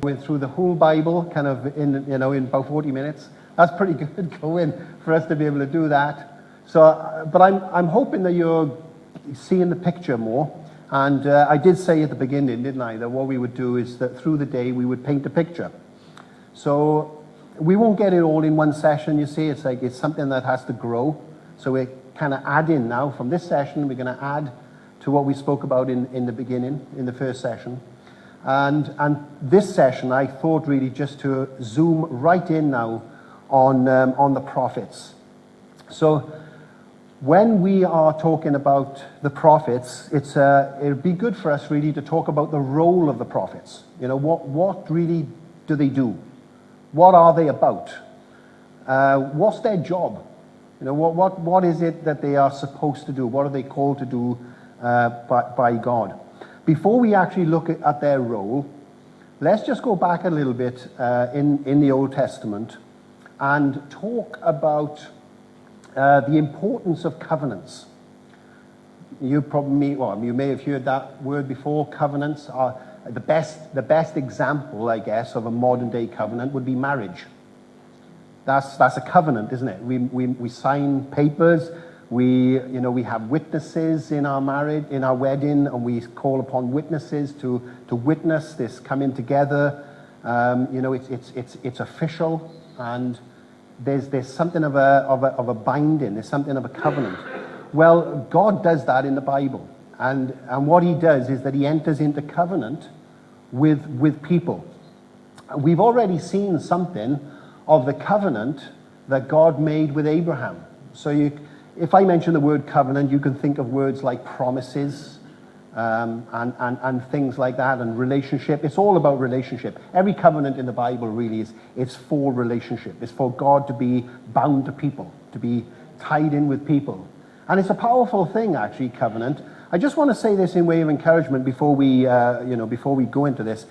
went through the whole Bible kind of in about 40 minutes. That's pretty good going for us to be able to do that. So, but I'm hoping that you're seeing the picture more. And I did say at the beginning, didn't I, that what we would do is that through the day we would paint a picture. So we won't get it all in one session, you see. It's something that has to grow. So we're kind of adding now from this session, we're going to add to what we spoke about in the beginning, in the first session. And this session, I thought really just to zoom right in now on the prophets. So when we are talking about the prophets, it'd be good for us really to talk about the role of the prophets. You know, what really do they do? What are they about? What's their job? You know, what is it that they are supposed to do? What are they called to do by God? Before we actually look at their role, let's just go back a little bit in the Old Testament and talk about the importance of covenants. You may have heard that word before. Covenants are the best example, I guess, of a modern day covenant would be marriage. That's a covenant, isn't it? We sign papers. We have witnesses in our marriage, in our wedding, and we call upon witnesses to witness this coming together. It's official, and there's something of a binding. There's something of a covenant. Well, God does that in the Bible, and what He does is that He enters into covenant with people. We've already seen something of the covenant that God made with Abraham. So if I mention the word covenant, you can think of words like promises and things like that, and relationship. It's all about relationship. Every covenant in the Bible really it's for relationship. It's for God to be bound to people, to be tied in with people. And it's a powerful thing, actually, covenant. I just want to say this in way of encouragement before we go into this.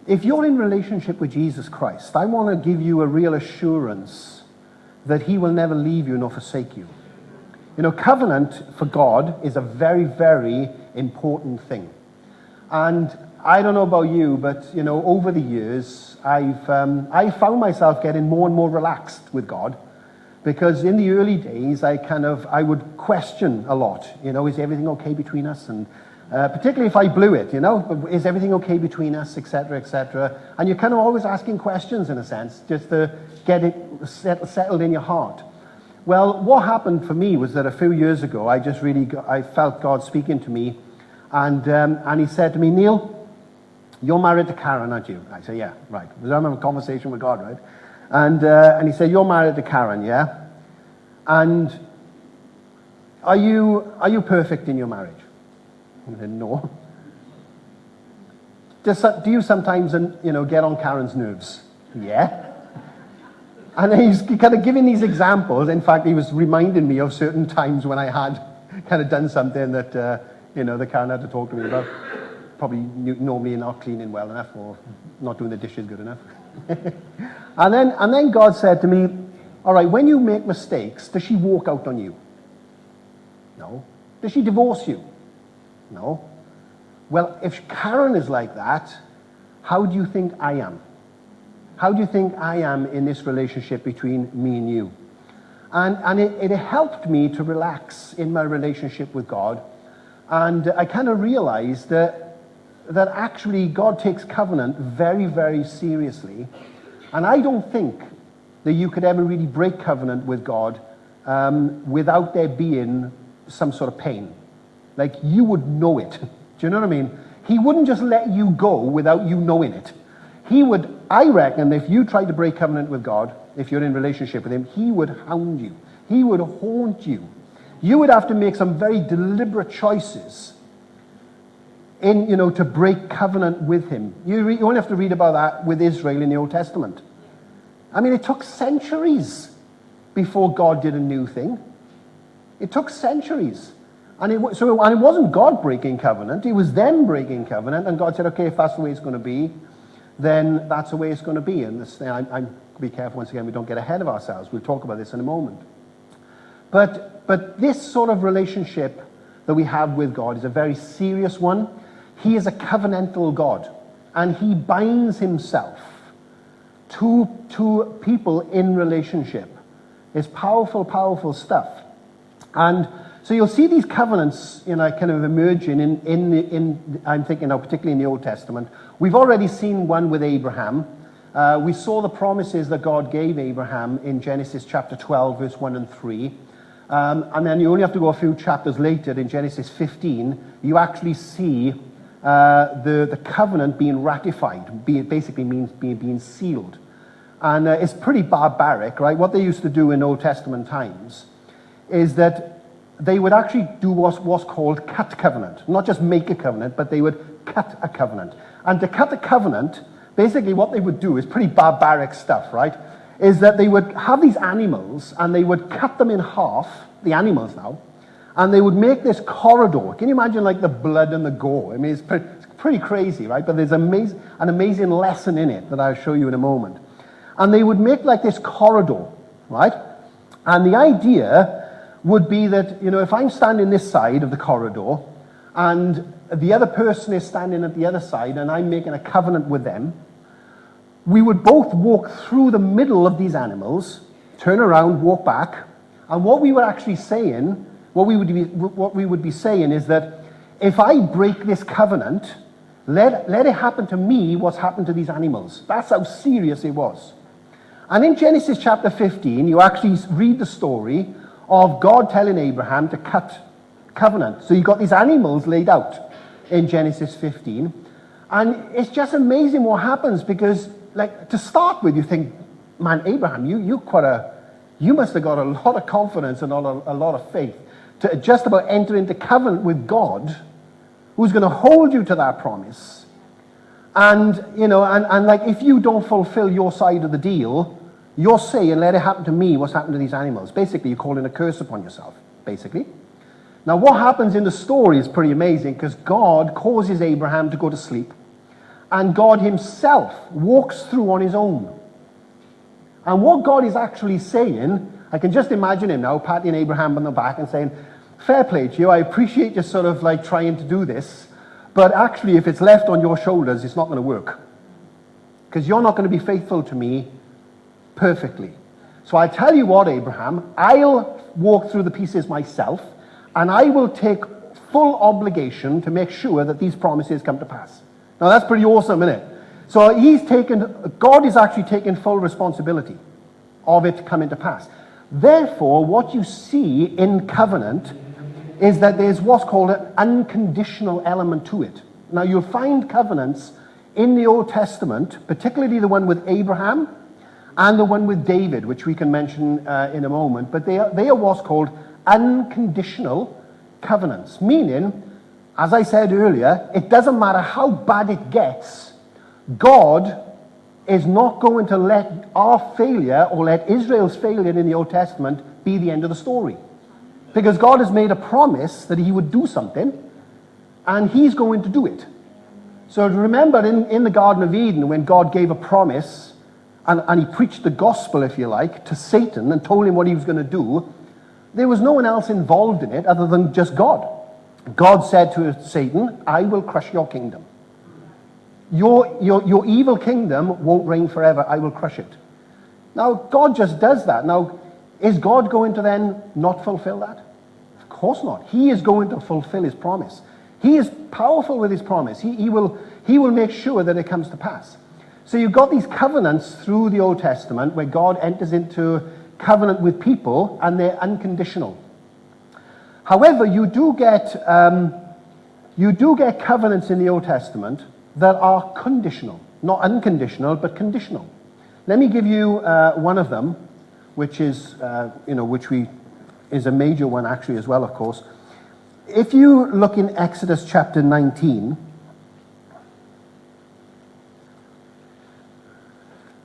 If you're in relationship with Jesus Christ, I want to give you a real assurance that He will never leave you nor forsake you. You know, covenant for God is a very, very important thing. And I don't know about you, but, you know, over the years, I found myself getting more and more relaxed with God. Because in the early days, I would question a lot. You know, is everything okay between us? And particularly if I blew it, you know, is everything okay between us, etc., etc. And you're kind of always asking questions, in a sense, just to get it settled in your heart. Well, what happened for me was that a few years ago, I felt God speaking to me, and He said to me, Neil, you're married to Karen, aren't you? I said, yeah, right. I'm having a conversation with God, right? And He said, you're married to Karen, yeah? And are you perfect in your marriage? I said, no. Do you sometimes, get on Karen's nerves? Yeah. And he's kind of giving these examples. In fact, he was reminding me of certain times when I had kind of done something that, that Karen had to talk to me about. Probably normally not cleaning well enough or not doing the dishes good enough. And then God said to me, all right, when you make mistakes, does she walk out on you? No. Does she divorce you? No. Well, if Karen is like that, how do you think I am? How do you think I am in this relationship between me and you? And it helped me to relax in my relationship with God. And I kind of realized that actually God takes covenant very, very seriously. And I don't think that you could ever really break covenant with God without there being some sort of pain. Like, you would know it. Do you know what I mean? He wouldn't just let you go without you knowing it. He would, I reckon, if you tried to break covenant with God, if you're in relationship with Him, He would hound you. He would haunt you. You would have to make some very deliberate choices to break covenant with Him. You only have to read about that with Israel in the Old Testament. I mean, it took centuries before God did a new thing. It took centuries. And it wasn't God breaking covenant. It was them breaking covenant. And God said, okay, if that's the way it's going to be, then that's the way it's going to be. And I'm be careful once again we don't get ahead of ourselves. We'll talk about this in a moment. But this sort of relationship that we have with God is a very serious one. He is a covenantal God. and he binds himself to people in relationship. It's powerful, powerful stuff. And so you'll see these covenants, kind of emerging in I'm thinking now particularly in the Old Testament. We've already seen one with Abraham. We saw the promises that God gave Abraham in Genesis chapter 12, verse 1 and 3. And then you only have to go a few chapters later in Genesis 15, you actually see the covenant being ratified. Basically means being sealed. And it's pretty barbaric, right? What they used to do in Old Testament times is that they would actually do what's called cut covenant. Not just make a covenant, but they would cut a covenant. And to cut a covenant, basically what they would do is pretty barbaric stuff, right? Is that they would have these animals and they would cut them in half, the animals now, and they would make this corridor. Can you imagine like the blood and the gore? I mean, it's pretty crazy, right? But there's an amazing lesson in it that I'll show you in a moment. And they would make like this corridor, right? And the idea would be that, if I'm standing this side of the corridor and the other person is standing at the other side and I'm making a covenant with them, we would both walk through the middle of these animals, turn around, walk back, and what we were actually saying, what we would be saying is that if I break this covenant, let it happen to me what's happened to these animals. That's how serious it was. And in Genesis chapter 15, you actually read the story of God telling Abraham to cut covenant. So you've got these animals laid out in Genesis 15. And it's just amazing what happens because, like, to start with, you think, man, Abraham, you must have got a lot of confidence and a lot of faith to just about enter into covenant with God, who's going to hold you to that promise. And, and like, if you don't fulfill your side of the deal, you're saying, let it happen to me what's happened to these animals. Basically, you're calling a curse upon yourself, basically. Now, what happens in the story is pretty amazing because God causes Abraham to go to sleep. And God himself walks through on his own. And what God is actually saying, I can just imagine him now patting Abraham on the back and saying, fair play to you, I appreciate you sort of like trying to do this, but actually if it's left on your shoulders, it's not going to work. Because you're not going to be faithful to me perfectly. So I tell you what, Abraham, I'll walk through the pieces myself, and I will take full obligation to make sure that these promises come to pass. Now that's pretty awesome, isn't it? So God is actually taking full responsibility of it coming to pass. Therefore, what you see in covenant is that there's what's called an unconditional element to it. Now you'll find covenants in the Old Testament, particularly the one with Abraham and the one with David, which we can mention in a moment, but they are what's called unconditional covenants, meaning, as I said earlier, it doesn't matter how bad it gets, God is not going to let our failure or let Israel's failure in the Old Testament be the end of the story. Because God has made a promise that he would do something, and he's going to do it. So remember in the Garden of Eden, when God gave a promise, and he preached the gospel, if you like, to Satan and told him what he was going to do, there was no one else involved in it other than just God. God said to Satan, I will crush your kingdom. Your evil kingdom won't reign forever. I will crush it. Now, God just does that. Now, is God going to then not fulfill that? Of course not. He is going to fulfill his promise. He is powerful with his promise. He will make sure that it comes to pass. So you've got these covenants through the Old Testament where God enters into covenant with people and they're unconditional. However, you do get covenants in the Old Testament that are conditional. Not unconditional, but conditional. Let me give you one of them, which is, is a major one actually as well, of course. If you look in Exodus chapter 19,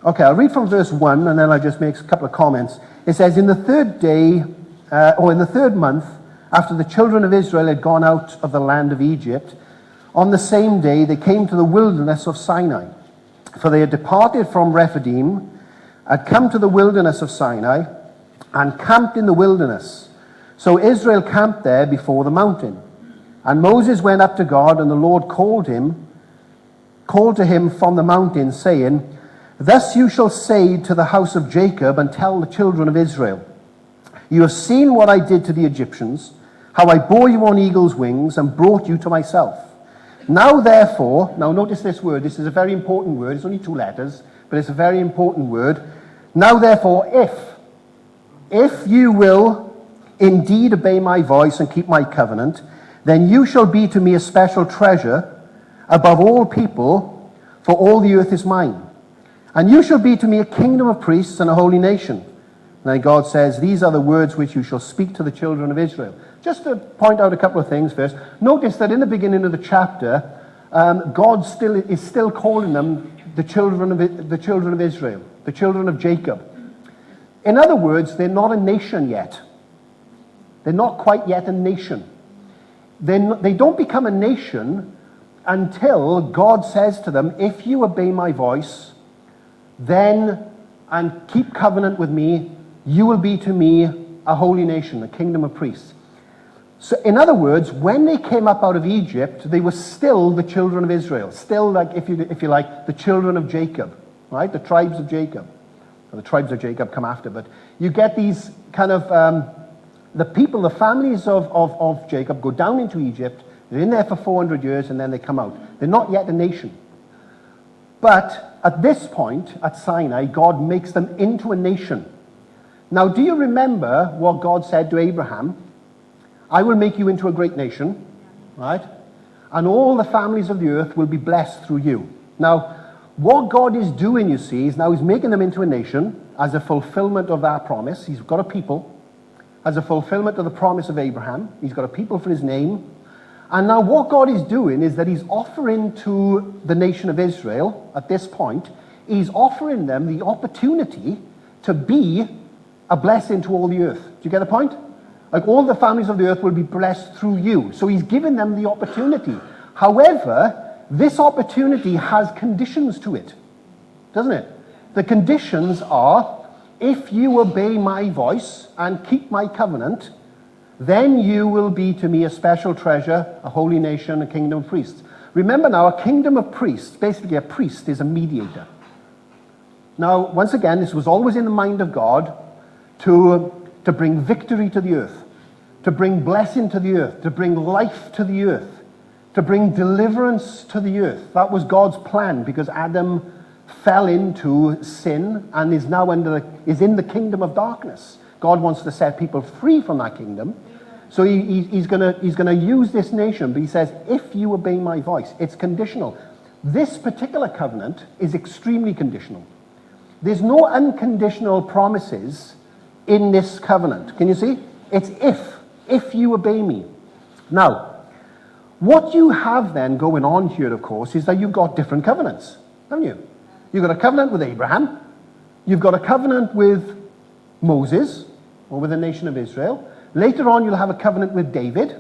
okay, I'll read from verse 1 and then I'll just make a couple of comments. It says, in the third day, or in the third month, after the children of Israel had gone out of the land of Egypt, on the same day they came to the wilderness of Sinai. For they had departed from Rephidim, had come to the wilderness of Sinai, and camped in the wilderness. So Israel camped there before the mountain. And Moses went up to God, and the Lord called him called to him from the mountain, saying, Thus you shall say to the house of Jacob, and tell the children of Israel, You have seen what I did to the Egyptians, how I bore you on eagle's wings and brought you to myself. Now therefore, now notice this word, this is a very important word, it's only 2 letters, but it's a very important word. Now therefore, if you will indeed obey my voice and keep my covenant, then you shall be to me a special treasure above all people, for all the earth is mine. And you shall be to me a kingdom of priests and a holy nation. And then God says, These are the words which you shall speak to the children of Israel. Just to point out a couple of things first. Notice that in the beginning of the chapter, God is still calling them the children of Israel, the children of Jacob. In other words, they're not a nation yet. They're not quite yet a nation. They don't become a nation until God says to them, if you obey my voice, then, and keep covenant with me, you will be to me a holy nation, a kingdom of priests. So in other words, when they came up out of Egypt, they were still the children of Israel, still, like, if you like, the children of Jacob, right? The tribes of Jacob. Well, the tribes of Jacob come after, but you get these kind of, the people, the families of Jacob go down into Egypt. They're in there for 400 years and then they come out. They're not yet a nation. But at this point, at Sinai, God makes them into a nation. Now, do you remember what God said to Abraham? I will make you into a great nation, right? And all the families of the earth will be blessed through you. Now, what God is doing, you see, is now he's making them into a nation as a fulfillment of that promise. He's got a people. As a fulfillment of the promise of Abraham. He's got a people for his name. And now what God is doing is that he's offering to the nation of Israel, at this point, he's offering them the opportunity to be a blessing to all the earth. Do you get the point? Like, all the families of the earth will be blessed through you. So he's given them the opportunity. However, this opportunity has conditions to it, doesn't it? The conditions are, if you obey my voice and keep my covenant, then you will be to me a special treasure, a holy nation, a kingdom of priests. Remember now, a kingdom of priests, basically a priest is a mediator. Now, once again, this was always in the mind of God to bring victory to the earth, to bring blessing to the earth, to bring life to the earth, to bring deliverance to the earth. That was God's plan, because Adam fell into sin and is now is in the kingdom of darkness. God wants to set people free from that kingdom. So he's gonna use this nation, but he says, if you obey my voice, it's conditional. This particular covenant is extremely conditional. There's no unconditional promises in this covenant. Can you see? It's if you obey me. Now, what you have then going on here, of course, is that you've got different covenants, haven't you? You've got a covenant with Abraham. You've got a covenant with Moses, or with the nation of Israel. Later on, you'll have a covenant with David,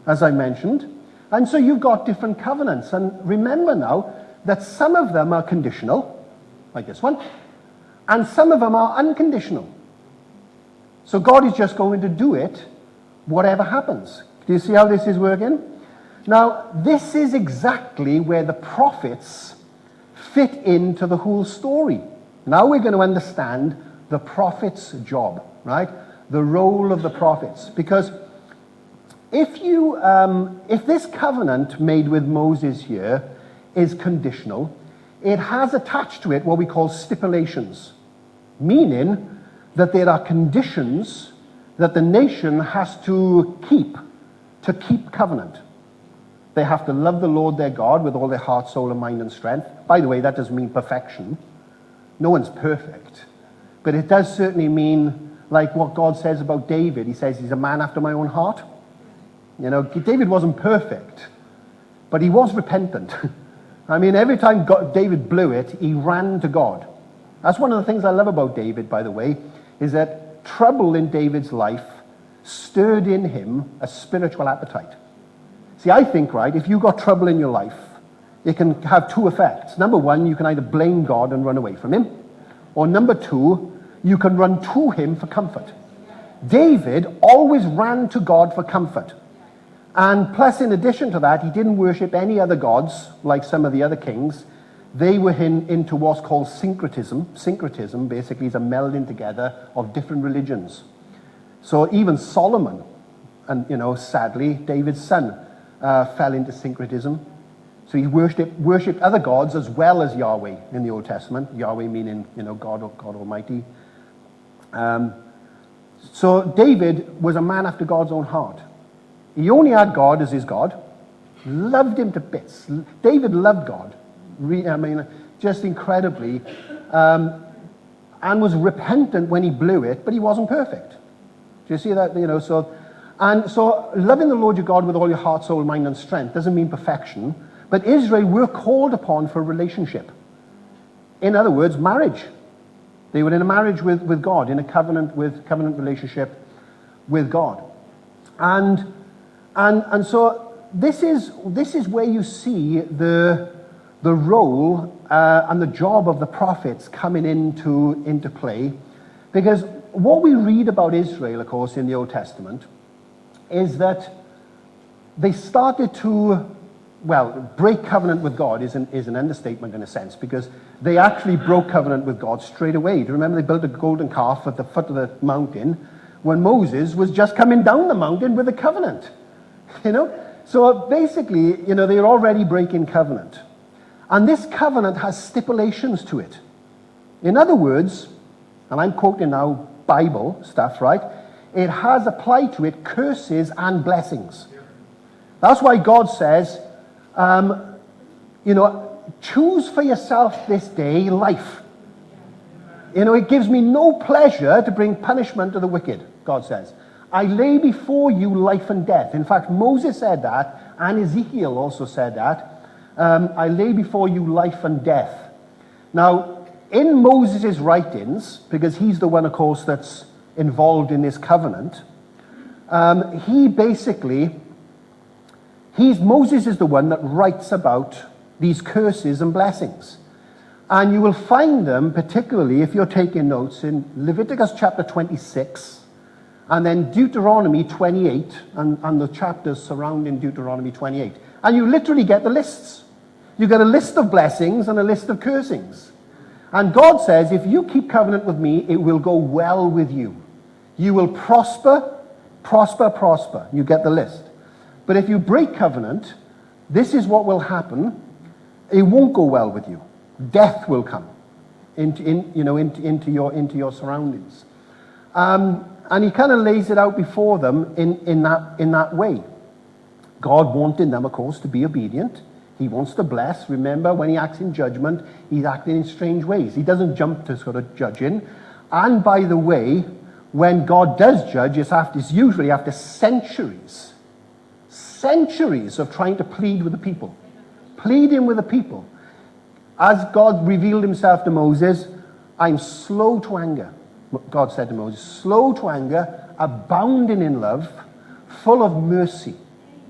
as I mentioned. And so you've got different covenants. And remember now that some of them are conditional, like this one, and some of them are unconditional. So God is just going to do it, whatever happens. Do you see how this is working? Now, this is exactly where the prophets fit into the whole story. Now we're going to understand the prophet's job, right? The role of the prophets. Because if this covenant made with Moses here is conditional, it has attached to it what we call stipulations, meaning that there are conditions that the nation has to keep covenant. They have to love the Lord their God with all their heart, soul, and mind and strength. By the way, that doesn't mean perfection. No one's perfect. But it does certainly mean, like what God says about David. He says he's a man after my own heart. You know, David wasn't perfect, but he was repentant. I mean, every time David blew it, he ran to God. That's one of the things I love about David, by the way, is that trouble in David's life stirred in him a spiritual appetite. See, I think, right, if you've got trouble in your life, it can have two effects. Number one, you can either blame God and run away from him, or number two, you can run to him for comfort. David always ran to God for comfort. And plus, in addition to that, he didn't worship any other gods like some of the other kings. They were into what's called syncretism. Syncretism basically is a melding together of different religions. So even Solomon, and sadly, David's son, fell into syncretism. So he worshipped other gods as well as Yahweh in the Old Testament. Yahweh meaning, God Almighty. So David was a man after God's own heart. He only had God as his God. Loved him to bits. David loved God. Just incredibly. And was repentant when he blew it, but he wasn't perfect. Do you see that? So loving the Lord your God with all your heart, soul, mind, and strength doesn't mean perfection. But Israel were called upon for a relationship. In other words, marriage. They were in a marriage with God, in a covenant relationship with God. And so this is where you see the role and the job of the prophets coming into play. Because what we read about Israel, of course, in the Old Testament, is that they started to, break covenant with God is an understatement in a sense, because they actually broke covenant with God straight away. Do you remember they built a golden calf at the foot of the mountain when Moses was just coming down the mountain with a covenant? So basically, they're already breaking covenant. And this covenant has stipulations to it. In other words, and I'm quoting now Bible stuff, right? It has applied to it curses and blessings. That's why God says, choose for yourself this day life. It gives me no pleasure to bring punishment to the wicked, God says. I lay before you life and death. In fact, Moses said that, and Ezekiel also said that. I lay before you life and death. Now, in Moses' writings, because he's the one, of course, that's involved in this covenant, Moses is the one that writes about these curses and blessings. And you will find them, particularly if you're taking notes, in Leviticus chapter 26, and then Deuteronomy 28, and the chapters surrounding Deuteronomy 28. And you literally get the lists. You get a list of blessings and a list of cursings. And God says, if you keep covenant with me, it will go well with you. You will prosper, prosper, prosper. You get the list. But if you break covenant, this is what will happen. It won't go well with you. Death will come into your surroundings. And he kind of lays it out before them in that way. God wanting them, of course, to be obedient. He wants to bless. Remember, when he acts in judgment, he's acting in strange ways. He doesn't jump to sort of judging. And by the way, when God does judge, it's usually after centuries of trying to plead with the people. Pleading with the people. As God revealed himself to Moses, I'm slow to anger. God said to Moses, slow to anger, abounding in love, full of mercy.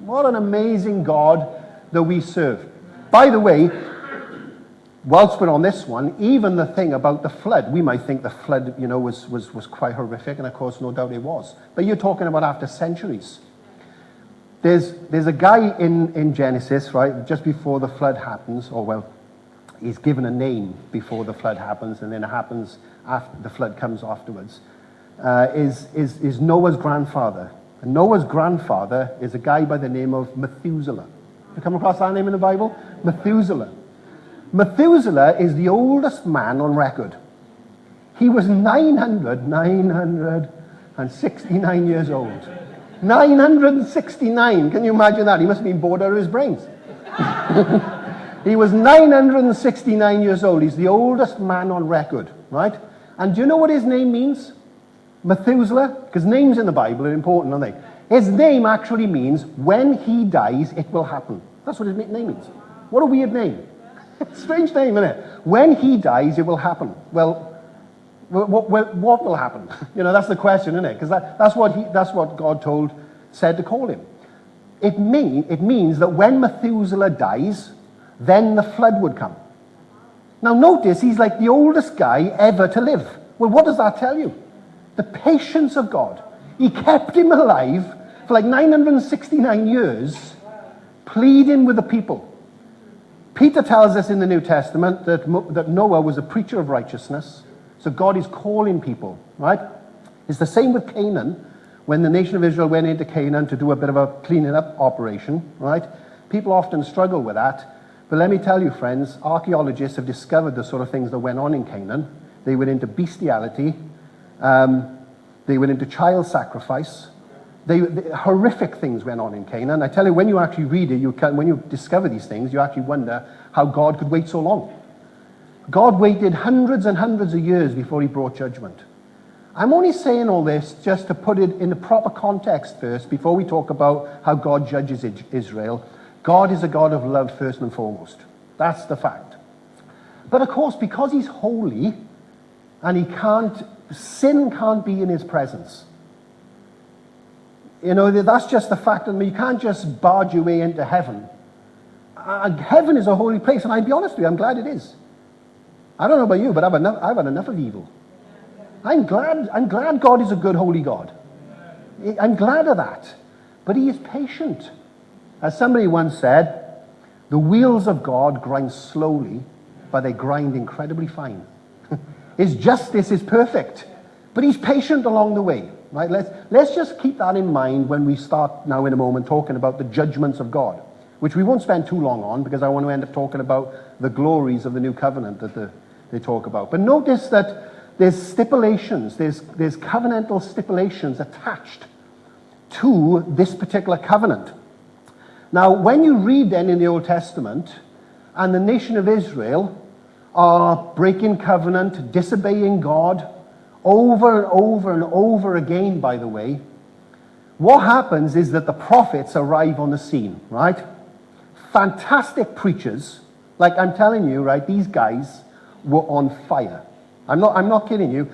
What an amazing God that we serve. By the way, whilst we're on this one, even the thing about the flood, we might think the flood, was quite horrific, and of course, no doubt it was. But you're talking about after centuries. There's a guy in Genesis, right, just before the flood happens, he's given a name before the flood happens, and then it happens after the flood comes afterwards, is Noah's grandfather. And Noah's grandfather is a guy by the name of Methuselah. You come across that name in the Bible? Methuselah. Methuselah is the oldest man on record. He was 969 years old. 969. Can you imagine that? He must have been bored out of his brains. He was 969 years old. He's the oldest man on record, right? And do you know what his name means? Methuselah? Because names in the Bible are important, aren't they? His name actually means, when he dies, it will happen. That's what his name means. What a weird name. Strange name, isn't it? When he dies, it will happen. Well, what will happen? That's the question, isn't it? Because that's what God said to call him. It means that when Methuselah dies, then the flood would come. Now notice, he's like the oldest guy ever to live. Well, what does that tell you? The patience of God. He kept him alive for like 969 years, pleading with the people. Peter tells us in the New Testament that Noah was a preacher of righteousness. So God is calling people, right? It's the same with Canaan. When the nation of Israel went into Canaan to do a bit of a cleaning up operation, right? People often struggle with that. But let me tell you, friends, archaeologists have discovered the sort of things that went on in Canaan. They went into bestiality. They went into child sacrifice. Horrific things went on in Canaan. I tell you, when you actually read it, when you discover these things, you actually wonder how God could wait so long. God waited hundreds and hundreds of years before he brought judgment. I'm only saying all this just to put it in the proper context first, before we talk about how God judges Israel. God is a God of love first and foremost. That's the fact. But of course, because he's holy, and sin can't be in his presence. You know, that's just the fact. You can't just barge your way into heaven. Heaven is a holy place, and I'll be honest with you, I'm glad it is. I don't know about you, but I've had enough of evil. I'm glad God is a good, holy God. I'm glad of that. But he is patient. As somebody once said, the wheels of God grind slowly, but they grind incredibly fine. His justice is perfect, but he's patient along the way. Right? Let's just keep that in mind when we start now in a moment talking about the judgments of God, which we won't spend too long on, because I want to end up talking about the glories of the new covenant that they talk about. But notice that there's stipulations, there's covenantal stipulations attached to this particular covenant. Now, when you read then in the Old Testament, and the nation of Israel are breaking covenant, disobeying God, over and over and over again, by the way, what happens is that the prophets arrive on the scene, right? Fantastic preachers. Like I'm telling you, right, these guys were on fire. I'm not kidding you.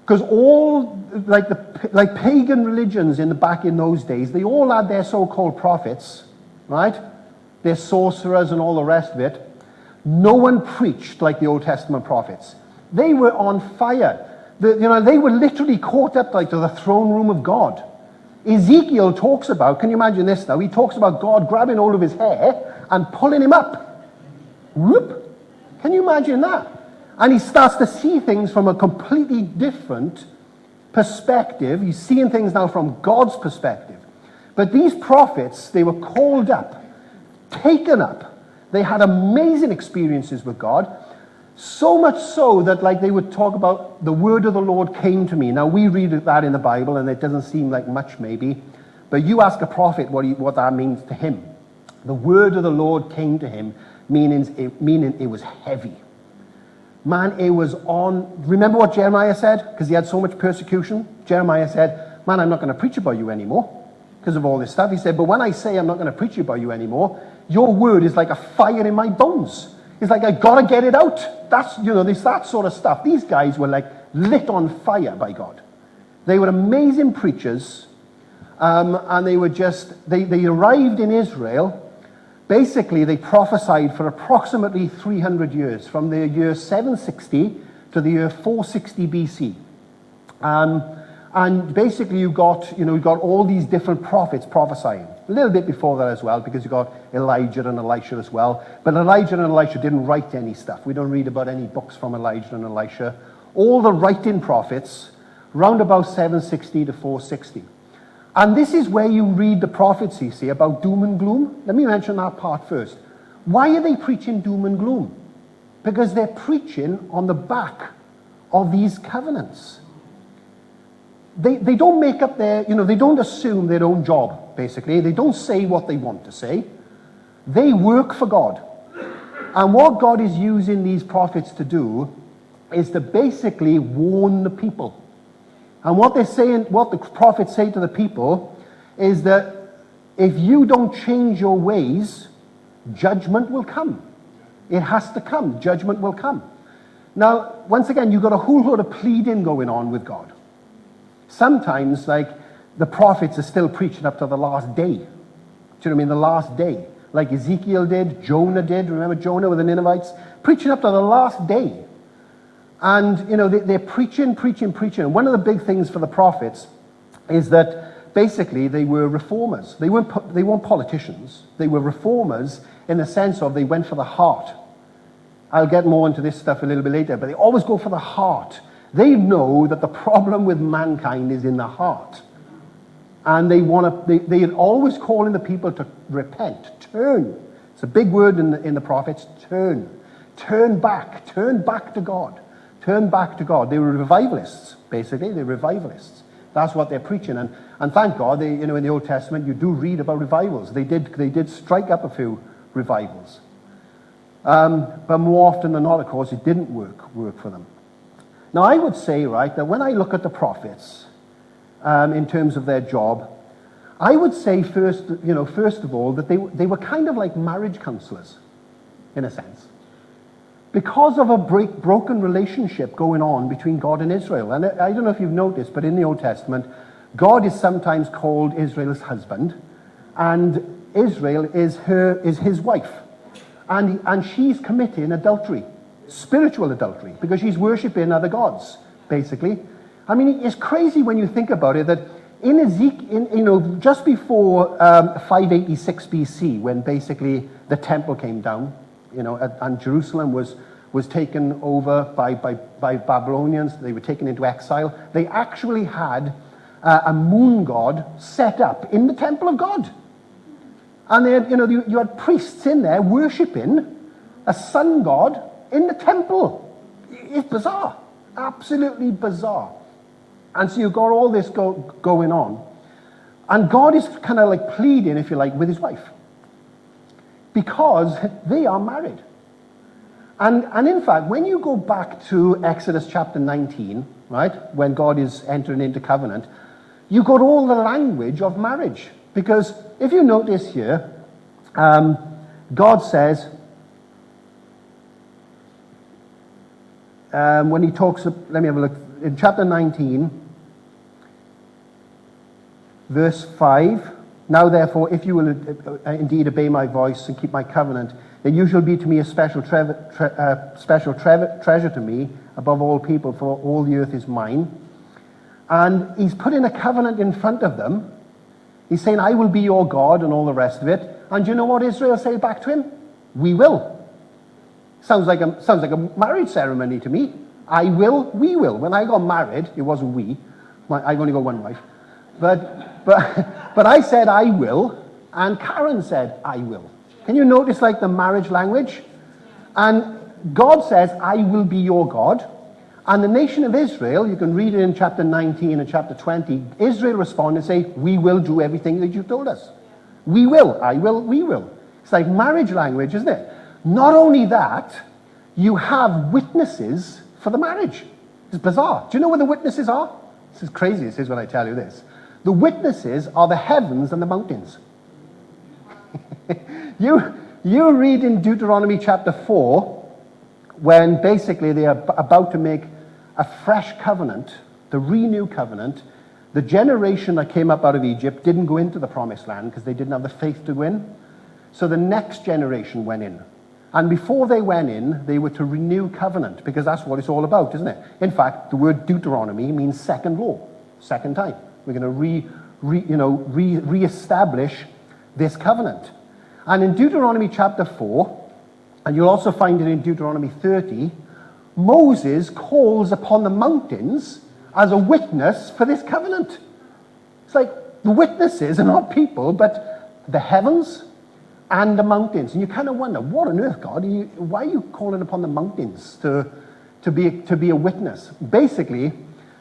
Because all, like pagan religions back in those days, they all had their so-called prophets, right? Their sorcerers and all the rest of it. No one preached like the Old Testament prophets. They were on fire. They were literally caught up to the throne room of God. Ezekiel talks about, can you imagine this now? He talks about God grabbing hold of his hair and pulling him up. Whoop! Can you imagine that? And he starts to see things from a completely different perspective. He's seeing things now from God's perspective. But these prophets, they were called up, taken up. They had amazing experiences with God. So much so that they would talk about the word of the Lord came to me. Now we read that in the Bible and it doesn't seem like much maybe. But you ask a prophet what that means to him. The word of the Lord came to him, meaning it was heavy. Man, it was on. Remember what Jeremiah said? Because he had so much persecution. Jeremiah said, man, I'm not going to preach about you anymore because of all this stuff. He said, but when I say I'm not going to preach about you anymore, your word is like a fire in my bones. It's like, I got to get it out. That's, there's that sort of stuff. These guys were lit on fire by God. They were amazing preachers. And they were they arrived in Israel. Basically, they prophesied for approximately 300 years, from the year 760 to the year 460 BC. And basically, you got all these different prophets prophesying. A little bit before that as well, because you got Elijah and Elisha as well. But Elijah and Elisha didn't write any stuff. We don't read about any books from Elijah and Elisha. All the writing prophets, round about 760 to 460. And this is where you read the prophets, you see, about doom and gloom. Let me mention that part first. Why are they preaching doom and gloom? Because they're preaching on the back of these covenants. They don't make up they don't assume their own job, basically. They don't say what they want to say. They work for God. And what God is using these prophets to do is to basically warn the people. And what the prophets say to the people is that if you don't change your ways, judgment will come. It has to come. Judgment will come. Now, once again, you've got a whole lot of pleading going on with God. Sometimes, the prophets are still preaching up to the last day. Do you know what I mean? The last day. Like Ezekiel did, Jonah did. Remember Jonah with the Ninevites? Preaching up to the last day. And, they're preaching. And one of the big things for the prophets is that basically they were reformers. They weren't politicians. They were reformers in the sense of they went for the heart. I'll get more into this stuff a little bit later, but they always go for the heart. They know that the problem with mankind is in the heart. And they're always calling the people to repent, turn. It's a big word in the prophets, turn. Turn back to God. Turn back to God. They were revivalists, basically. They're revivalists. That's what they're preaching. And thank God, in the Old Testament, you do read about revivals. They did strike up a few revivals. But more often than not, of course, it didn't work for them. Now, I would say, right, that when I look at the prophets, in terms of their job, I would say first of all, that they were kind of like marriage counselors, in a sense. Because of a broken relationship going on between God and Israel. And I don't know if you've noticed, but in the Old Testament, God is sometimes called Israel's husband, and Israel is his wife. And she's committing adultery, spiritual adultery, because she's worshipping other gods, basically. I mean, it's crazy when you think about it that in Ezekiel, just before 586 BC, when basically the temple came down, and Jerusalem was taken over by Babylonians. They were taken into exile. They actually had a moon god set up in the temple of God. And they had, you had priests in there worshipping a sun god in the temple. It's bizarre. Absolutely bizarre. And so you've got all this going on. And God is kind of like pleading, if you like, with his wife. Because they are married. And in fact, when you go back to Exodus chapter 19, right, when God is entering into covenant, you got all the language of marriage. Because if you notice here, God says, when he talks, let me have a look, in chapter 19, verse 5, now therefore, if you will indeed obey my voice and keep my covenant, then you shall be to me a special treasure to me above all people, for all the earth is mine. And he's putting a covenant in front of them. He's saying, I will be your God, and all the rest of it. And do you know what Israel say back to him? We will. Sounds like a marriage ceremony to me. I will, we will. When I got married, it wasn't we. I've only got one wife. But I said I will, and Karen said I will. Can you notice like the marriage language? And God says, I will be your God. And the nation of Israel, you can read it in chapter 19 and chapter 20, Israel respond and say, we will do everything that you told us. We will, I will, we will. It's like marriage language, isn't it? Not only that, you have witnesses for the marriage. It's bizarre. Do you know where the witnesses are? This is crazy, this is when I tell you this. The witnesses are the heavens and the mountains. You read in Deuteronomy chapter 4, when basically they are about to make a fresh covenant, the renew covenant. The generation that came up out of Egypt didn't go into the promised land because they didn't have the faith to go in. So the next generation went in. And before they went in, they were to renew covenant, because that's what it's all about, isn't it? In fact, the word Deuteronomy means second law, second time. We're going to re-establish this covenant. And in Deuteronomy chapter 4, and you'll also find it in Deuteronomy 30, Moses calls upon the mountains as a witness for this covenant. It's like the witnesses are not people, but the heavens and the mountains. And you kind of wonder, what on earth, God? Why are you calling upon the mountains to be a witness? Basically,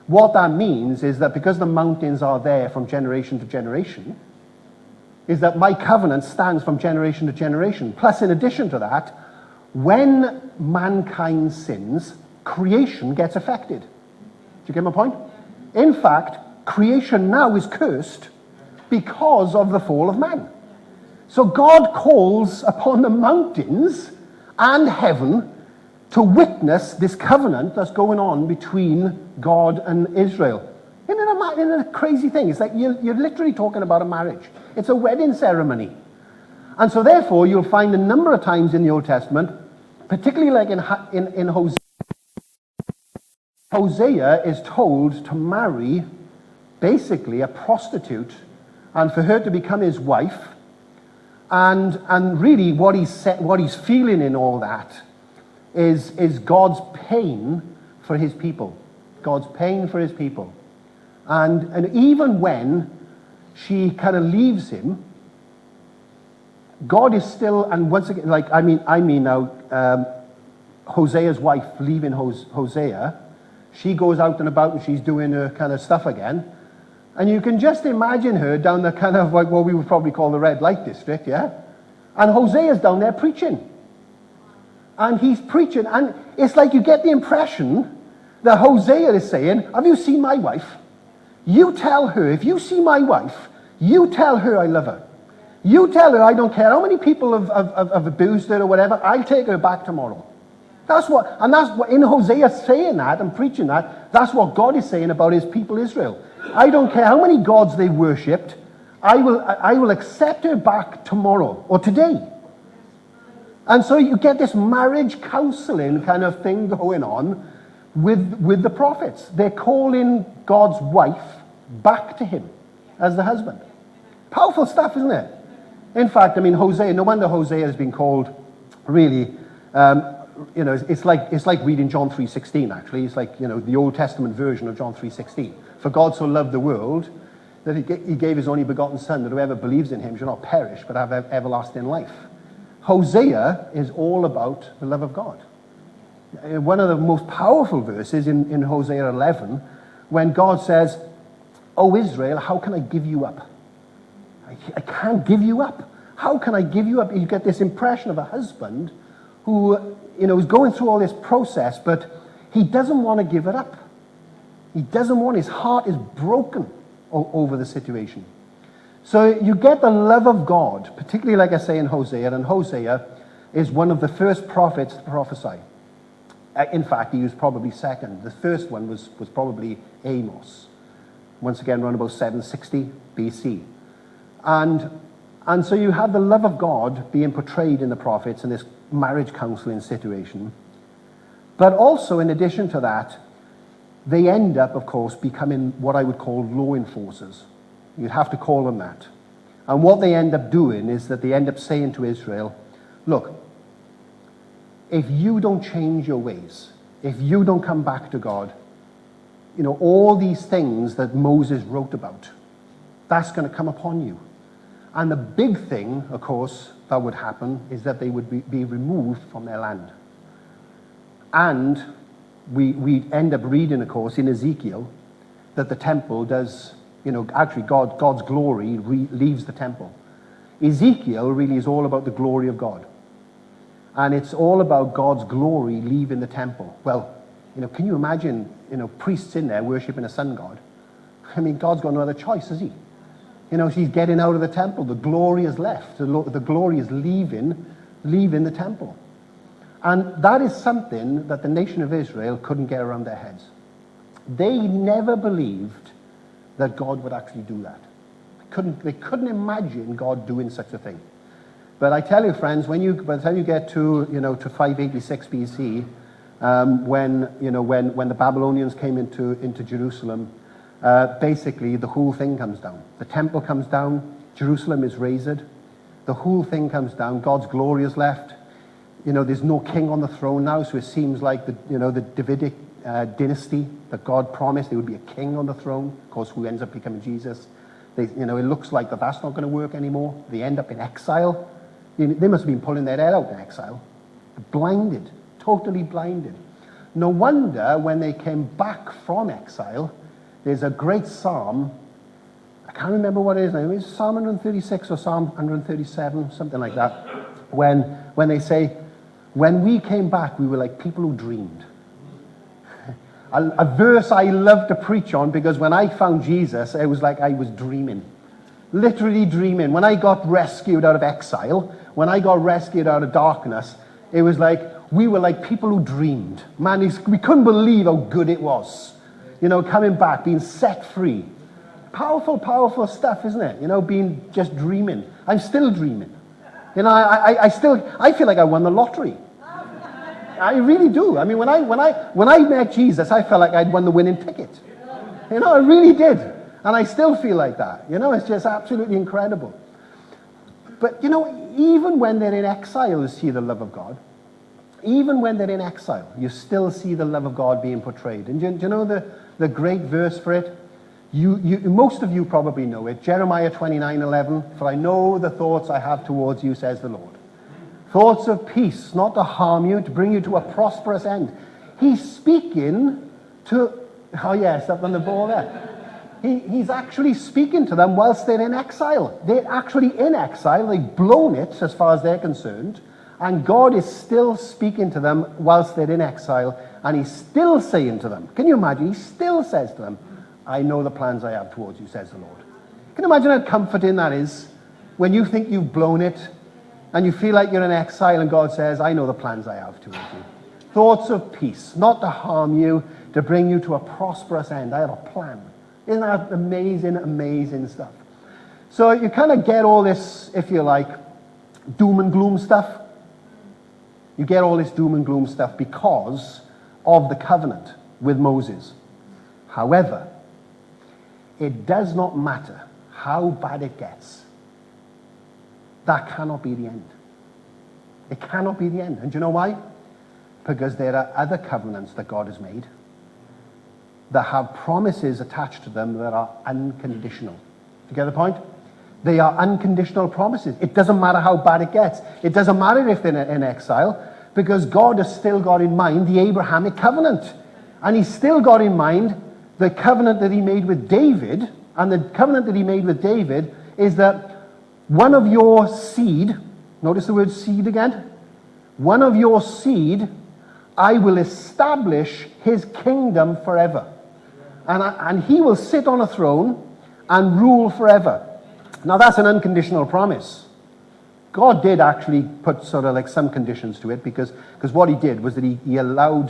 what that means is that because the mountains are there from generation to generation, is that my covenant stands from generation to generation. Plus, in addition to that, when mankind sins, creation gets affected. Do you get my point? In fact, creation now is cursed because of the fall of man. So God calls upon the mountains and heaven to witness this covenant that's going on between God and Israel. Isn't it a crazy thing? It's like you're literally talking about a marriage. It's a wedding ceremony. And so therefore, you'll find a number of times in the Old Testament, particularly like in Hosea, Hosea is told to marry basically a prostitute, and for her to become his wife, and really what he's feeling in all that is God's pain for his people. God's pain for his people. And even when she kind of leaves him, God is still, and once again, like, I mean now, Hosea's wife leaving Hosea, she goes out and about and she's doing her kind of stuff again. And you can just imagine her down the kind of like what we would probably call the red light district, yeah? And Hosea's down there preaching. And he's preaching, and it's like you get the impression that Hosea is saying, have you seen my wife? You tell her, if you see my wife, you tell her I love her. You tell her I don't care how many people have abused her or whatever, I'll take her back tomorrow. That's what in Hosea saying that and preaching that, that's what God is saying about his people Israel. I don't care how many gods they worshipped, I will accept her back tomorrow or today. And so you get this marriage counseling kind of thing going on with the prophets. They're calling God's wife back to him as the husband. Powerful stuff, isn't it? In fact, I mean, Hosea, no wonder Hosea has been called really, it's like reading John 3:16, actually. It's like, the Old Testament version of John 3:16. For God so loved the world that he gave his only begotten Son, that whoever believes in him shall not perish, but have everlasting life. Hosea is all about the love of God. One of the most powerful verses in Hosea 11, when God says, "O Israel, how can I give you up? I can't give you up. How can I give you up?" You get this impression of a husband who, is going through all this process, but he doesn't want to give it up. He doesn't want, his heart is broken over the situation. So you get the love of God, particularly like I say in Hosea, and Hosea is one of the first prophets to prophesy. In fact, he was probably second. The first one was probably Amos. Once again, around about 760 BC. And so you have the love of God being portrayed in the prophets in this marriage counseling situation. But also, in addition to that, they end up, of course, becoming what I would call law enforcers. You'd have to call them that. And what they end up doing is that they end up saying to Israel, look, if you don't change your ways, if you don't come back to God, all these things that Moses wrote about, that's going to come upon you. And the big thing, of course, that would happen is that they would be removed from their land. And we end up reading, of course, in Ezekiel, that the temple does, actually God's glory leaves the temple. Ezekiel really is all about the glory of God. And it's all about God's glory leaving the temple. Well, can you imagine, priests in there worshiping a sun god? I mean, God's got no other choice, has he? She's getting out of the temple. The glory is left. The glory is leaving the temple. And that is something that the nation of Israel couldn't get around their heads. They never believed that God would actually do that. They couldn't imagine God doing such a thing. But I tell you, friends, by the time you get to 586 BC, when the Babylonians came into Jerusalem, basically the whole thing comes down. The temple comes down, Jerusalem is razed, the whole thing comes down, God's glory is left. There's no king on the throne now, so it seems like the Davidic dynasty that God promised there would be a king on the throne, of course, who ends up becoming Jesus. It looks like that's not going to work anymore. They end up in exile. They must have been pulling their head out in exile. Blinded, totally blinded. No wonder when they came back from exile, there's a great psalm. I can't remember what it is now. It's Psalm 136 or Psalm 137, something like that. When they say, when we came back, we were like people who dreamed. A verse I love to preach on, because when I found Jesus, it was like I was dreaming. Literally dreaming. When I got rescued out of exile, when I got rescued out of darkness, it was like we were like people who dreamed. Man, we couldn't believe how good it was. Coming back, being set free. Powerful, powerful stuff, isn't it? Being just dreaming. I'm still dreaming. I feel like I won the lottery. I really do. I mean, when I met Jesus, I felt like I'd won the winning ticket. I really did. And I still feel like that. It's just absolutely incredible. But, even when they're in exile, you see the love of God. Even when they're in exile, you still see the love of God being portrayed. And do you know the great verse for it? Most of you probably know it. Jeremiah 29:11. For I know the thoughts I have towards you, says the Lord. Thoughts of peace, not to harm you, to bring you to a prosperous end. He's speaking to, oh yes, up on the ball there. He's actually speaking to them whilst they're in exile. They're actually in exile. They've blown it as far as they're concerned. And God is still speaking to them whilst they're in exile. And he's still saying to them, can you imagine? He still says to them, I know the plans I have towards you, says the Lord. Can you imagine how comforting that is? When you think you've blown it, and you feel like you're in exile, and God says, I know the plans I have towards you. Thoughts of peace, not to harm you, to bring you to a prosperous end. I have a plan. Isn't that amazing, amazing stuff? So you kind of get all this, if you like, doom and gloom stuff. You get all this doom and gloom stuff because of the covenant with Moses. However, it does not matter how bad it gets. That cannot be the end. It cannot be the end. And do you know why? Because there are other covenants that God has made that have promises attached to them that are unconditional. You get the point? They are unconditional promises. It doesn't matter how bad it gets. It doesn't matter if they're in exile, because God has still got in mind the Abrahamic covenant. And he's still got in mind the covenant that he made with David. And the covenant that he made with David is that one of your seed, notice the word seed again, one of your seed, I will establish his kingdom forever. And he will sit on a throne and rule forever. Now that's an unconditional promise. God did actually put sort of like some conditions to it, because what he did was that he allowed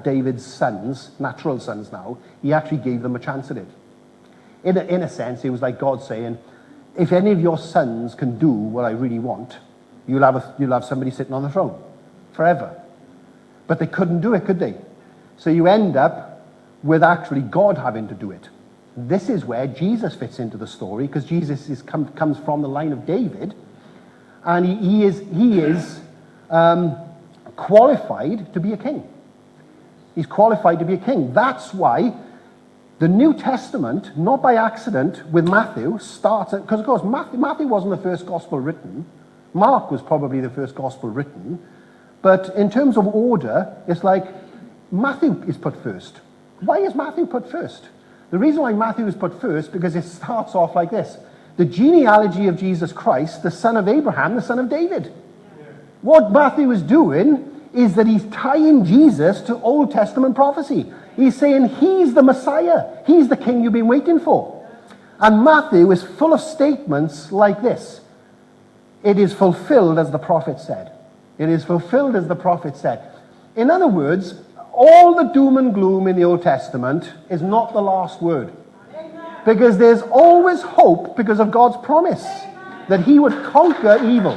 David's sons, natural sons now, he actually gave them a chance at it. In a sense, it was like God saying, if any of your sons can do what I really want, you'll have somebody sitting on the throne forever. But they couldn't do it, could they? So you end up with actually God having to do it. This is where Jesus fits into the story, because Jesus comes from the line of David, and he is qualified to be a king. He's qualified to be a king. That's why the New Testament, not by accident, with Matthew, starts, because of course Matthew wasn't the first gospel written. Mark was probably the first gospel written. But in terms of order, it's like Matthew is put first. Why is Matthew put first? The reason why Matthew is put first, because it starts off like this. The genealogy of Jesus Christ, the son of Abraham, the son of David. Yeah. What Matthew is doing is that he's tying Jesus to Old Testament prophecy. He's saying he's the Messiah. He's the king you've been waiting for. And Matthew is full of statements like this. It is fulfilled as the prophet said. It is fulfilled as the prophet said. In other words, all the doom and gloom in the Old Testament is not the last word. Because there's always hope because of God's promise that he would conquer evil.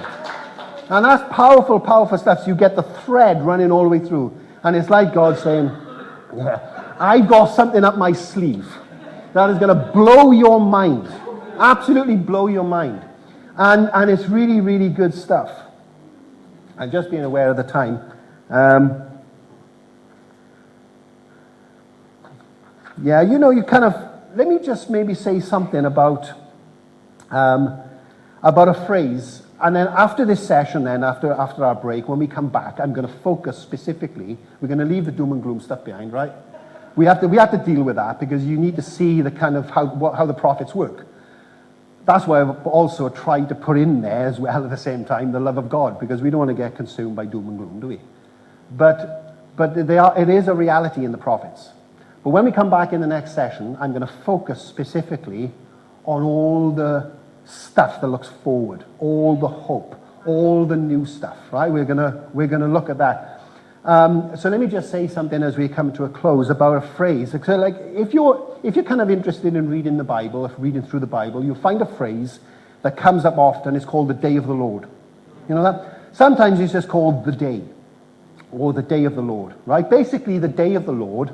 And that's powerful, powerful stuff. So you get the thread running all the way through. And it's like God saying, yeah, I've got something up my sleeve that is going to blow your mind. Absolutely blow your mind. And it's really, really good stuff. I'm just being aware of the time. Yeah, you kind of, let me just maybe say something about a phrase. And then after this session, then after our break, when we come back, I'm going to focus specifically. We're going to leave the doom and gloom stuff behind, right? We have to deal with that, because you need to see the kind of how the prophets work. That's why I've also tried to put in there as well at the same time the love of God, because we don't want to get consumed by doom and gloom, do we? But it is a reality in the prophets. But when we come back in the next session, I'm going to focus specifically on all the stuff that looks forward, all the hope, all the new stuff, right? We're going to look at that. So let me just say something as we come to a close about a phrase. So like if you're kind of interested in reading the Bible, if reading through the Bible, you'll find a phrase that comes up often. It's called the day of the Lord. You know that? Sometimes it's just called the day, or the day of the Lord, right? Basically, the day of the Lord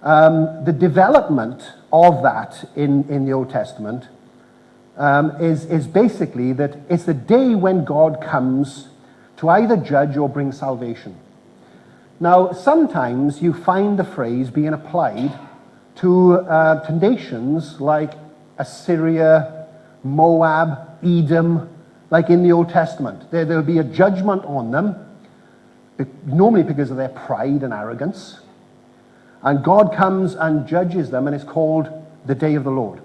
The development of that in the Old Testament is basically that it's the day when God comes to either judge or bring salvation. Now, sometimes you find the phrase being applied to nations like Assyria, Moab, Edom, like in the Old Testament. There'll be a judgment on them, normally because of their pride and arrogance. And God comes and judges them, and it's called the Day of the Lord.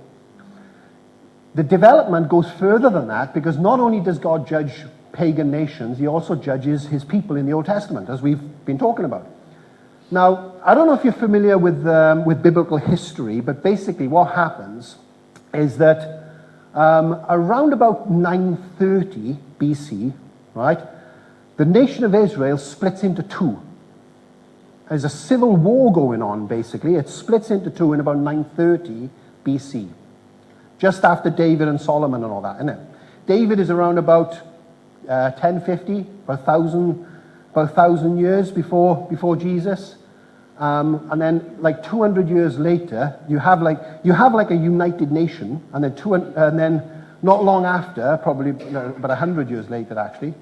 The development goes further than that, because not only does God judge pagan nations, he also judges his people in the Old Testament, as we've been talking about. Now, I don't know if you're familiar with biblical history, but basically what happens is that around about 930 BC, right, the nation of Israel splits into two. There's a civil war going on, basically. It splits into two in about 930 BC, just after David and Solomon and all that, isn't it? David is around about 1050, about 1,000 years before Jesus. And then, like 200 years later, you have like a united nation, and then not long after, probably about 100 years later, actually,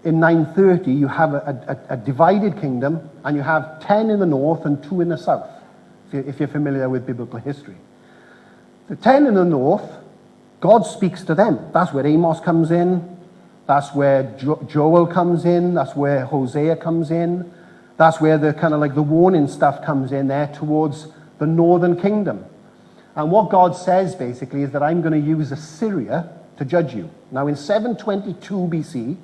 in 930, you have a divided kingdom, and you have 10 in the north and 2 in the south, if you're familiar with biblical history. The 10 in the north, God speaks to them. That's where Amos comes in. That's where Joel comes in. That's where Hosea comes in. That's where the kind of like the warning stuff comes in there towards the northern kingdom. And what God says basically is that I'm going to use Assyria to judge you. Now in 722 BC,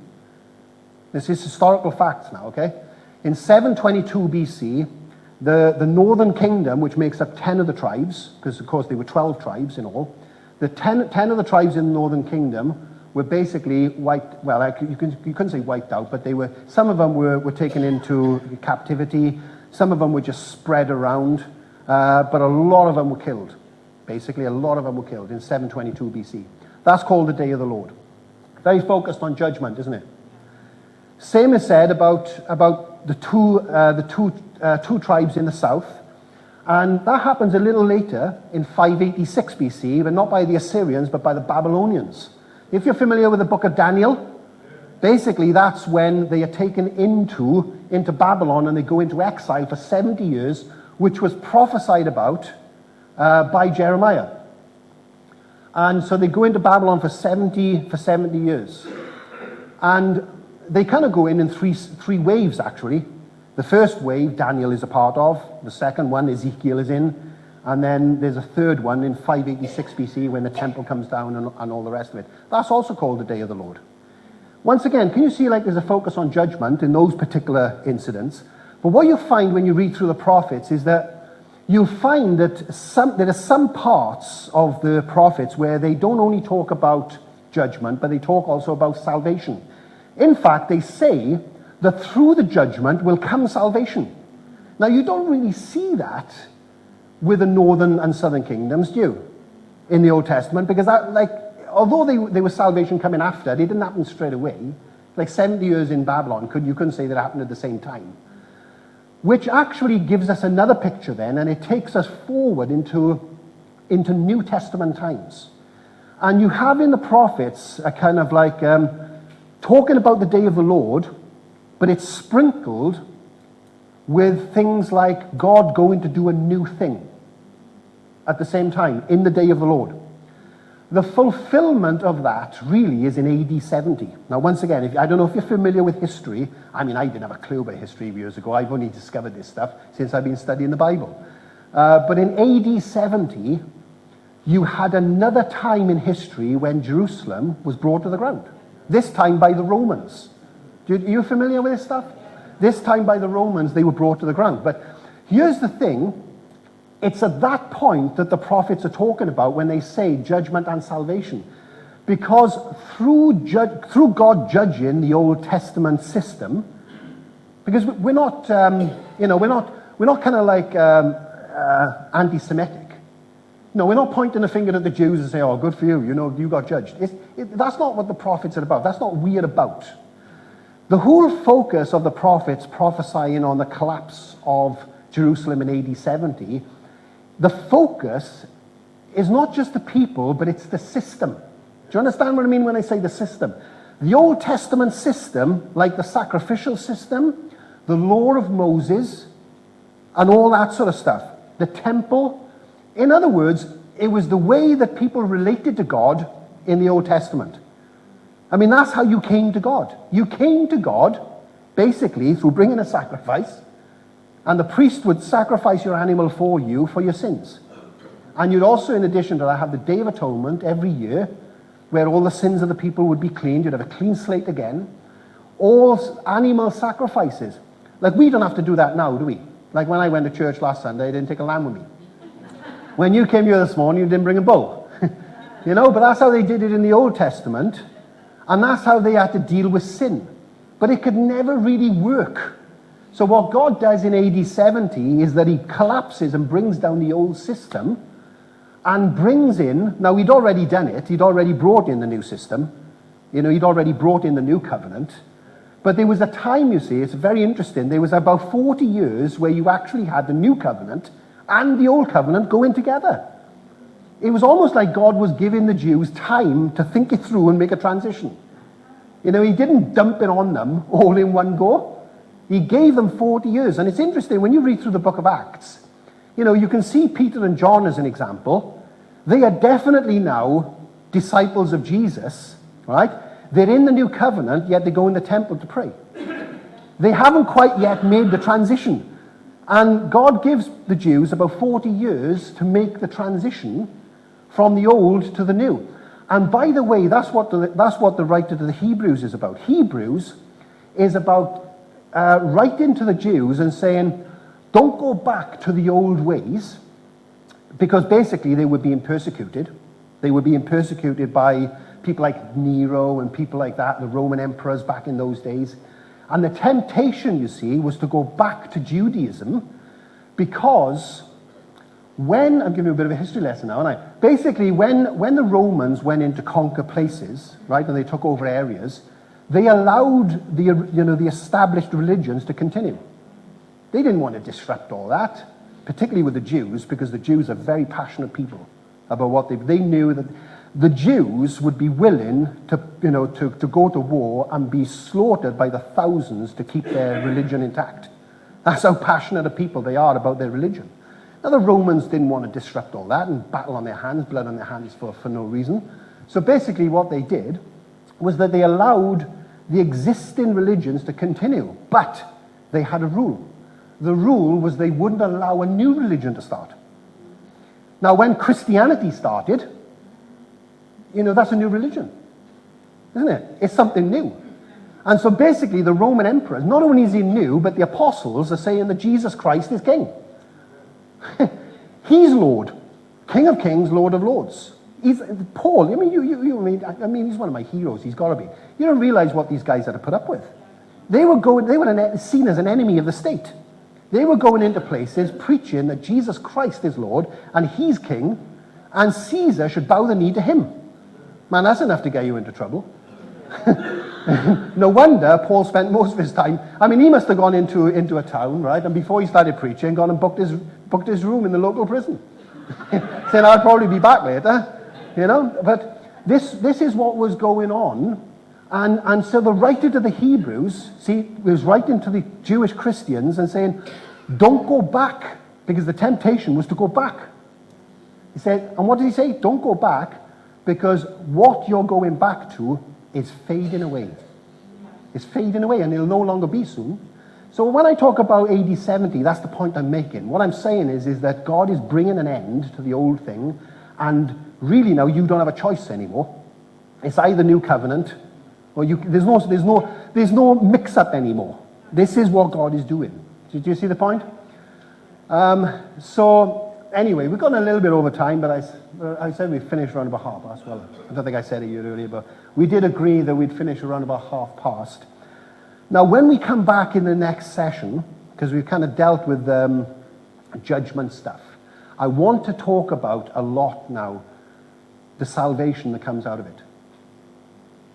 this is historical facts now, okay? In 722 BC, the northern kingdom, which makes up 10 of the tribes, because of course there were 12 tribes in all, the 10 of the tribes in the northern kingdom were basically wiped, well, you couldn't say wiped out, but some of them were taken into captivity, some of them were just spread around, but a lot of them were killed. Basically, a lot of them were killed in 722 BC. That's called the Day of the Lord. Very focused on judgment, isn't it? Same is said about the two tribes in the south, and that happens a little later in 586 BC, but not by the Assyrians, but by the Babylonians. If you're familiar with the book of Daniel, basically that's when they are taken into Babylon, and they go into exile for 70 years, which was prophesied about by Jeremiah. And so they go into Babylon for 70 years. And they kind of go in three waves, actually. The first wave, Daniel is a part of. The second one, Ezekiel is in. And then there's a third one in 586 BC when the temple comes down and all the rest of it. That's also called the Day of the Lord. Once again, can you see like there's a focus on judgment in those particular incidents? But what you find when you read through the prophets is that you'll find that there are some parts of the prophets where they don't only talk about judgment, but they talk also about salvation. In fact, they say that through the judgment will come salvation. Now, you don't really see that with the northern and southern kingdoms, do you, in the Old Testament? Because although they were salvation coming after, they didn't happen straight away. Like 70 years in Babylon, you couldn't say that happened at the same time. Which actually gives us another picture then, and it takes us forward into New Testament times. And you have in the prophets a kind of like talking about the day of the Lord, but it's sprinkled with things like God going to do a new thing at the same time in the day of the Lord. The fulfillment of that really is in AD 70. Now, once again, I don't know if you're familiar with history. I mean, I didn't have a clue about history years ago. I've only discovered this stuff since I've been studying the Bible. But in AD 70, you had another time in history when Jerusalem was brought to the ground. This time by the Romans. Are you familiar with this stuff? This time by the Romans, they were brought to the ground. But here's the thing. It's at that point that the prophets are talking about when they say judgment and salvation. Because through God judging the Old Testament system, because we're not kind of like anti-Semitic. No, we're not pointing a finger at the Jews and saying, oh, good for you, you got judged. That's not what the prophets are about. That's not what we're about. The whole focus of the prophets prophesying on the collapse of Jerusalem in AD 70, the focus is not just the people, but it's the system. Do you understand what I mean when I say the system? The Old Testament system, like the sacrificial system, the law of Moses, and all that sort of stuff, the temple. In other words, it was the way that people related to God in the Old Testament. I mean, that's how you came to God. You came to God, basically, through bringing a sacrifice, and the priest would sacrifice your animal for you for your sins. And you'd also, in addition to that, have the Day of Atonement every year, where all the sins of the people would be cleaned. You'd have a clean slate again. All animal sacrifices. Like, we don't have to do that now, do we? Like, when I went to church last Sunday, I didn't take a lamb with me. When you came here this morning, you didn't bring a bull. You know, but that's how they did it in the Old Testament. And that's how they had to deal with sin. But it could never really work. So what God does in AD 70 is that he collapses and brings down the old system and brings in, now he'd already done it, he'd already brought in the new system, you know, he'd already brought in the new covenant, but there was a time, you see, it's very interesting, there was about 40 years where you actually had the new covenant and the old covenant going together. It was almost like God was giving the Jews time to think it through and make a transition. You know, he didn't dump it on them all in one go. He gave them 40 years. And it's interesting, when you read through the book of Acts, you know, you can see Peter and John as an example. They are definitely now disciples of Jesus, right? They're in the new covenant, yet they go in the temple to pray. They haven't quite yet made the transition. And God gives the Jews about 40 years to make the transition from the old to the new. And by the way, that's what the writer to the Hebrews is about. Hebrews is about writing to the Jews and saying, don't go back to the old ways, because basically they were being persecuted. They were being persecuted by people like Nero and people like that, the Roman emperors back in those days. And the temptation, you see, was to go back to Judaism, because when, I'm giving you a bit of a history lesson now, aren't I? Basically, when the Romans went in to conquer places, right, and they took over areas, they allowed the established religions to continue. They didn't want to disrupt all that, particularly with the Jews, because the Jews are very passionate people about what they knew that the Jews would be willing to go to war and be slaughtered by the thousands to keep their religion intact. That's how passionate a people they are about their religion. Now, the Romans didn't want to disrupt all that and battle on their hands, blood on their hands for no reason. So basically what they did was that they allowed the existing religions to continue, but they had a rule. The rule was they wouldn't allow a new religion to start. Now, when Christianity started, you know, that's a new religion, isn't it? It's something new. And so basically the Roman emperors, not only is he new, but the apostles are saying that Jesus Christ is king. He's Lord, King of Kings, Lord of Lords. He's Paul. I mean, he's one of my heroes. He's got to be. You don't realize what these guys had to put up with. They were seen as an enemy of the state. They were going into places preaching that Jesus Christ is Lord and he's king, and Caesar should bow the knee to him. Man, that's enough to get you into trouble. No wonder Paul spent most of his time. I mean, he must have gone into a town, right? And before he started preaching, gone and booked his room in the local prison, saying, "I'll probably be back later," you know. But this is what was going on, and so the writer to the Hebrews, was writing to the Jewish Christians and saying, "Don't go back," because the temptation was to go back. He said, and what did he say? Don't go back, because what you're going back to is fading away. It's fading away, and it'll no longer be soon. So when I talk about AD 70, that's the point I'm making. What I'm saying is that God is bringing an end to the old thing, and really now you don't have a choice anymore. It's either new covenant, or there's no mix-up anymore. This is what God is doing. Did you see the point? So anyway, we've gone a little bit over time, but I said we'd finish around about 1:30. Well, I don't think I said it earlier, but we did agree that we'd finish around about 1:30. Now, when we come back in the next session, because we've kind of dealt with judgment stuff, I want to talk about a lot now the salvation that comes out of it.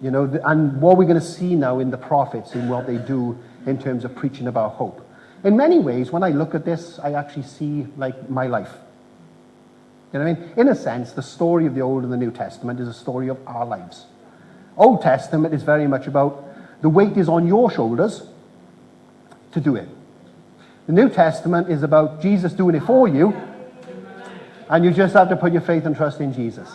You know, and what we're going to see now in the prophets and what they do in terms of preaching about hope. In many ways, when I look at this, I actually see like my life. You know what I mean? In a sense, the story of the Old and the New Testament is a story of our lives. Old Testament is very much about the weight is on your shoulders to do it. The New Testament is about Jesus doing it for you, and you just have to put your faith and trust in Jesus.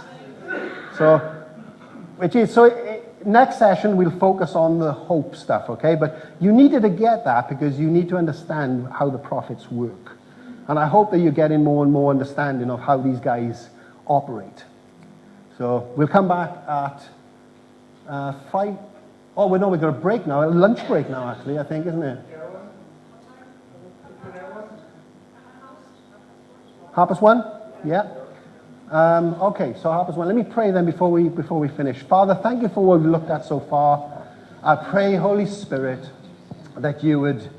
Next session we'll focus on the hope stuff, okay? But you needed to get that because you need to understand how the prophets work. And I hope that you're getting more and more understanding of how these guys operate. So we'll come back at 5. Oh, we've got a break now, a lunch break now, actually, I think, isn't it? 1:30? Yeah. Okay, so 1:30. Let me pray then before we finish. Father, thank you for what we've looked at so far. I pray, Holy Spirit, that you would,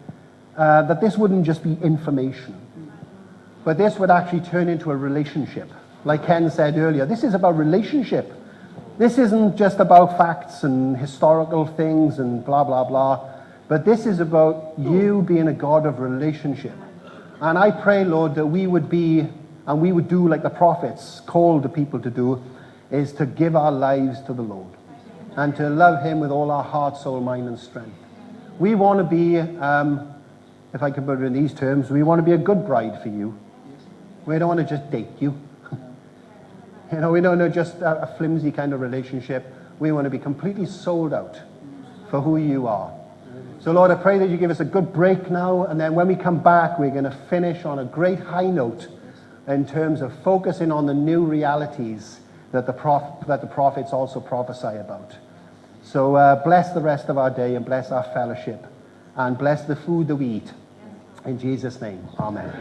that this wouldn't just be information, but this would actually turn into a relationship. Like Ken said earlier, this is about relationship. This isn't just about facts and historical things and blah, blah, blah, but this is about you being a God of relationship. And I pray, Lord, that we would be, and we would do like the prophets called the people to do, is to give our lives to the Lord and to love him with all our heart, soul, mind, and strength. We want to be, if I can put it in these terms, we want to be a good bride for you. We don't want to just date you. You know, we don't know just a flimsy kind of relationship. We want to be completely sold out for who you are. So, Lord, I pray that you give us a good break now, and then when we come back, we're going to finish on a great high note in terms of focusing on the new realities that the prophets also prophesy about. So bless the rest of our day and bless our fellowship and bless the food that we eat. In Jesus' name, amen.